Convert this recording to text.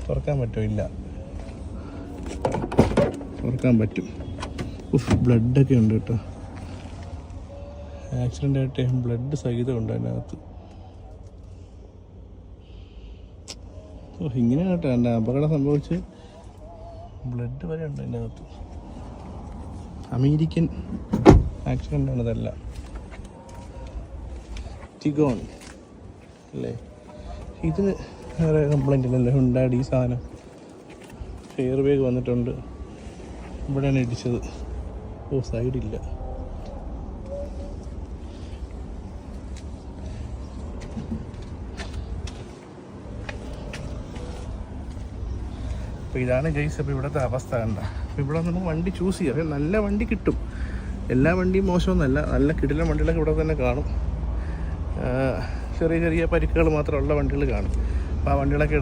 തുറക്കാൻ പറ്റുമോ? ഇല്ല, തുറക്കാൻ പറ്റും. ബ്ലഡൊക്കെ ഉണ്ട് കേട്ടോ. ആക്സിഡൻ്റ് ആയിട്ട് ബ്ലഡ് സഹിതമുണ്ട് അതിനകത്ത്. ഇങ്ങനെ കേട്ടോ എൻ്റെ അപകടം സംഭവിച്ച് ബ്ലഡ് വരെ ഉണ്ട് അതിനകത്ത്. അമേരിക്കൻ ആക്സിഡൻ്റ് ആണ് ഇതെല്ലാം. ടിഗോൺ അല്ലേ? ഇതിന് വേറെ കംപ്ലൈൻ്റ് ഇല്ലല്ലോ. ഉണ്ടായി ഈ സാധനം എയർ ബാഗ് വന്നിട്ടുണ്ട്. ഇവിടെയാണ് ഇടിച്ചത്. സൈഡില്ല. അപ്പോൾ ഇതാണ് ഗൈസ്. അപ്പോൾ ഇവിടുത്തെ അവസ്ഥ കണ്ട. അപ്പോൾ ഇവിടെ നമുക്ക് വണ്ടി ചൂസ് ചെയ്യാം. നല്ല വണ്ടി കിട്ടും. എല്ലാ വണ്ടിയും മോശമൊന്നുമല്ല. നല്ല കിടിലൻ വണ്ടികളൊക്കെ ഇവിടെ തന്നെ കാണും. ചെറിയ ചെറിയ പരിക്കുകൾ മാത്രമുള്ള വണ്ടികൾ കാണും. അപ്പോൾ ആ വണ്ടികളൊക്കെ